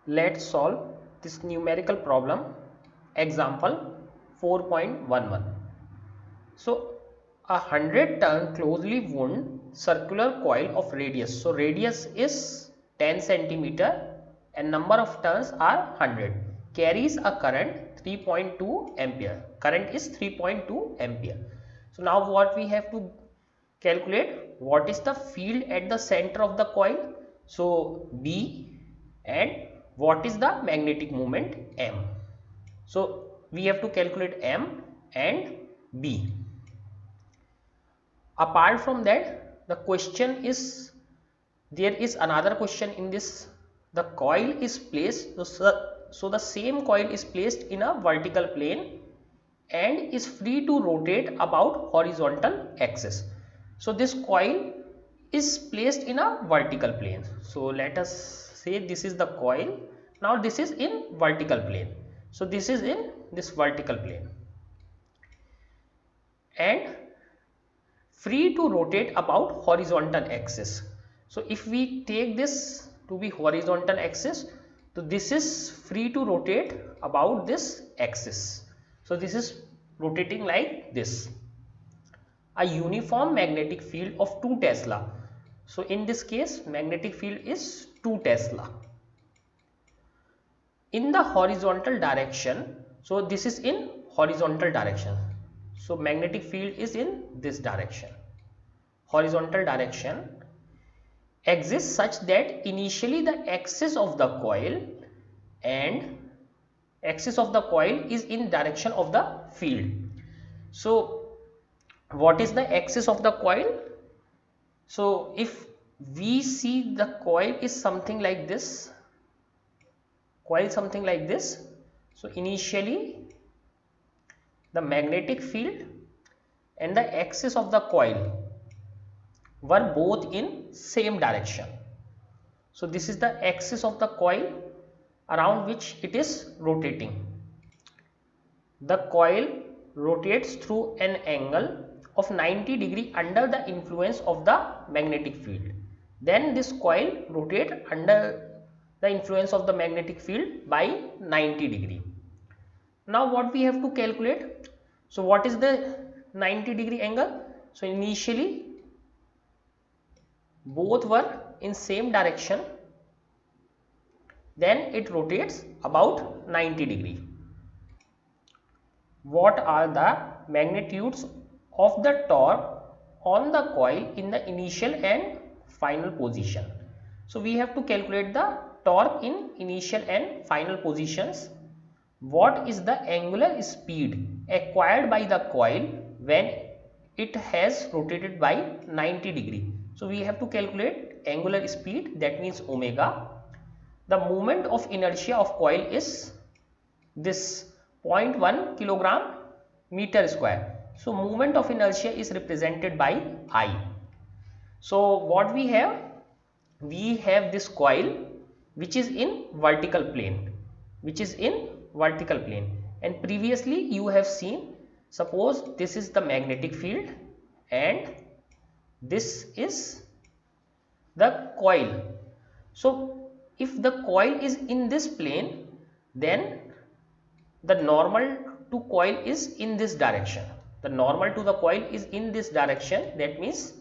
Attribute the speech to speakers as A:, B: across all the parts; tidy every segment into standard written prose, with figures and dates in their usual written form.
A: Let's solve this numerical problem. Example 4.11. So a 100-ton closely wound circular coil of radius. So radius is 10 centimeter and number of turns are 100. Carries a current 3.2 ampere. Current is 3.2 ampere. So now what we have to calculate, what is the field at the center of the coil? So B, and what is the magnetic moment M. So we have to calculate M and B. Apart from that, the question is, there is another question in this. The coil is placed, so the same coil is placed in a vertical plane and is free to rotate about horizontal axis. So this coil is placed in a vertical plane. So let us say this is the coil. Now this is in vertical plane. So this is in this vertical plane and free to rotate about horizontal axis. So if we take this to be horizontal axis, so this is free to rotate about this axis. So this is rotating like this. A uniform magnetic field of 2 Tesla. So in this case, magnetic field is 2 Tesla. In the horizontal direction, so this is in horizontal direction. So magnetic field is in this direction. Horizontal direction exists such that initially the axis of the coil is in direction of the field. So what is the axis of the coil? So if we see the coil is something like this, so initially the magnetic field and the axis of the coil were both in same direction. So this is the axis of the coil around which it is rotating. The coil rotates through an angle of 90 degree under the influence of the magnetic field. Then this coil rotates under the influence of the magnetic field by 90 degree. Now what we have to calculate? So what is the 90 degree angle? So initially both were in same direction, then it rotates about 90 degree. What are the magnitudes of the torque on the coil in the initial and final position? So we have to calculate the torque in initial and final positions. What is the angular speed acquired by the coil when it has rotated by 90 degree? So we have to calculate angular speed, that means omega. The moment of inertia of coil is this 0.1 kilogram meter square. So moment of inertia is represented by I. So what we have? We have this coil which is in vertical plane, and previously you have seen, suppose this is the magnetic field and this is the coil. So if the coil is in this plane, then the normal to coil is in this direction. The normal to the coil is in this direction, that means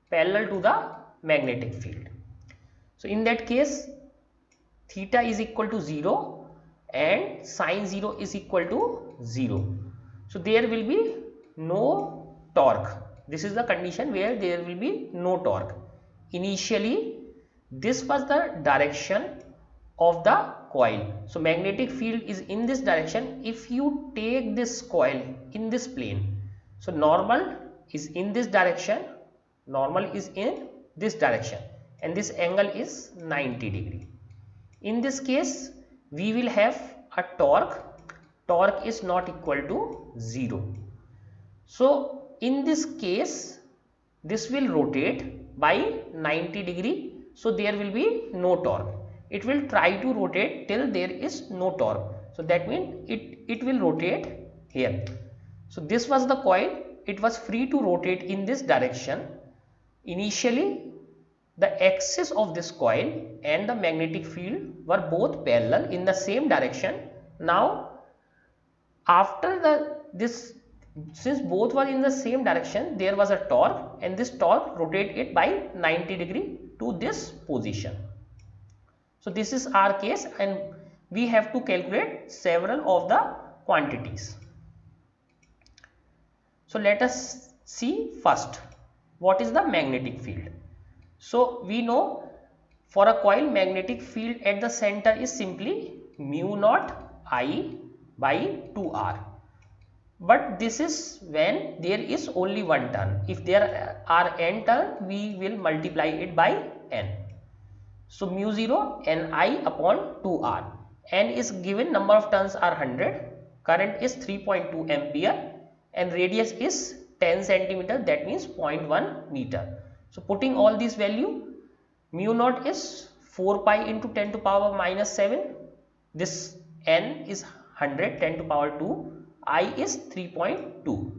A: parallel to the magnetic field. So in that case, theta is equal to 0 and sine 0 is equal to 0. So there will be no torque. This is the condition where there will be no torque. Initially this was the direction of the coil. So magnetic field is in this direction. If you take this coil in this plane, so normal is in this direction, and this angle is 90 degree. In this case we will have a torque is not equal to 0. So in this case this will rotate by 90 degree, so there will be no torque. It will try to rotate till there is no torque. So that means it will rotate here. So this was the coil, it was free to rotate in this direction. Initially the axis of this coil and the magnetic field were both parallel in the same direction. Now after since both were in the same direction, there was a torque, and this torque rotated it by 90 degree to this position. So this is our case, and we have to calculate several of the quantities. So let us see first what is the magnetic field. So we know for a coil, magnetic field at the center is simply mu naught I by 2R. But this is when there is only one turn. If there are n turns, we will multiply it by n. So mu 0 Ni upon 2R. N is given, number of turns are 100, current is 3.2 ampere, and radius is 10 centimeter, that means 0.1 meter. So putting all these value, mu naught is 4 pi into 10 to power minus 7, this n is 100, 10 to power 2, I is 3.2,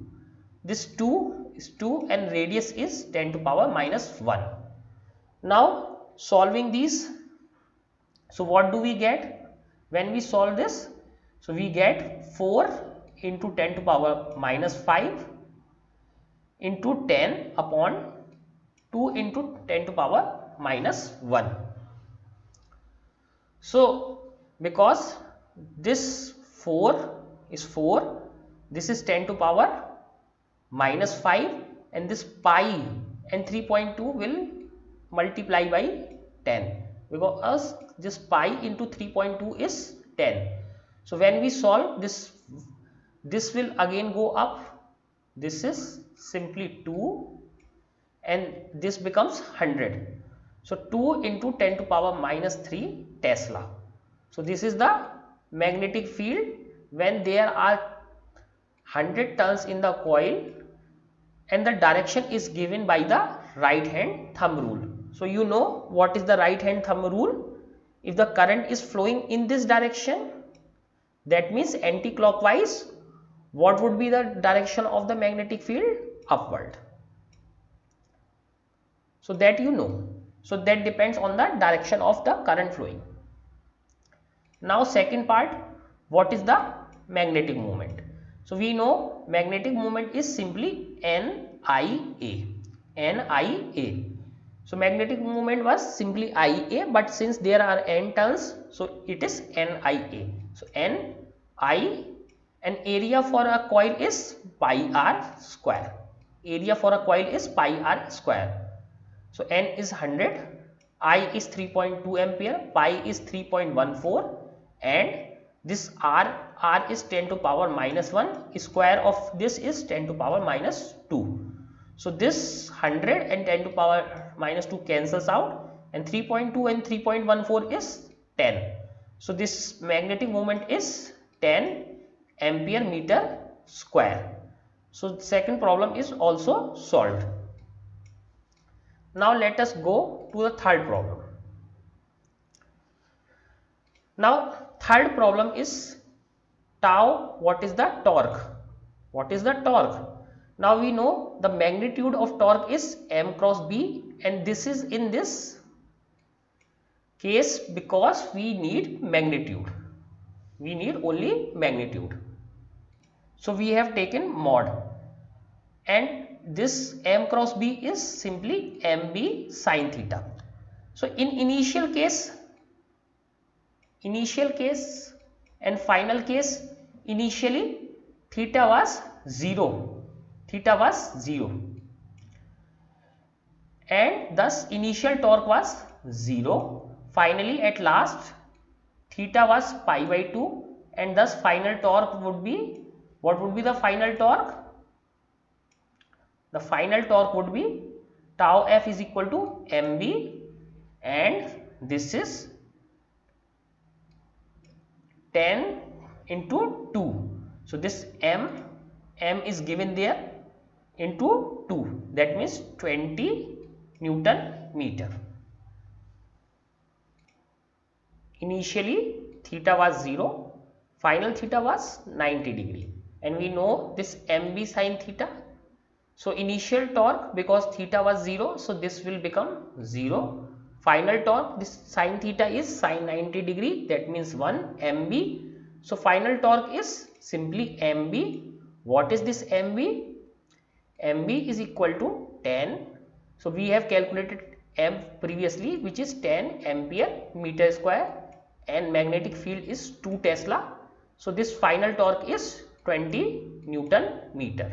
A: this 2 is 2, and radius is 10 to power minus 1. Now solving these, so what do we get when we solve this? So we get 4 into 10 to power minus 5 into 10 upon 2 into 10 to power minus 1. So because this 4 is 4, this is 10 to power minus 5, and this pi and 3.2 will multiply by 10, because this pi into 3.2 is 10. So when we solve this, this will again go up, this is simply 2, and this becomes 100. So 2 into 10 to power minus 3 Tesla. So this is the magnetic field when there are 100 turns in the coil, and the direction is given by the right hand thumb rule. So you know what is the right hand thumb rule. If the current is flowing in this direction, that means anti-clockwise, what would be the direction of the magnetic field? Upward. So that you know. So that depends on the direction of the current flowing. Now second part, what is the magnetic moment? So we know magnetic moment is simply NIA. NIA. So magnetic moment was simply IA, but since there are n turns, so it is NIA. So NI, and area for a coil is pi r square. Area for a coil is pi r square. So N is 100, I is 3.2 ampere, pi is 3.14, and this R is 10 to power minus 1, square of this is 10 to power minus 2. So this 100 and 10 to power minus 2 cancels out, and 3.2 and 3.14 is 10. So this magnetic moment is 10 ampere meter square. So second problem is also solved. Now let us go to the third problem. Now third problem is tau. What is the torque? What is the torque? Now we know the magnitude of torque is m cross b, and this is in this case because we need magnitude. We need only magnitude. So we have taken mod, and this m cross b is simply mb sin theta. So in initial case and final case, initially theta was 0, and thus initial torque was 0. Finally at last theta was pi by 2, and thus final torque would be, what would be the final torque? The final torque would be tau f is equal to mb, and this is 10 into 2. So this m is given there into 2, that means 20 Newton meter. Initially theta was 0, final theta was 90 degree, and we know this mb sin theta, So initial torque, because theta was 0, so this will become 0. Final torque, this sin theta is sin 90 degree, that means 1 mb. So final torque is simply mb. What is this mb? mb is equal to 10. So we have calculated m previously, which is 10 ampere meter square, and magnetic field is 2 Tesla. So this final torque is 20 Newton meter.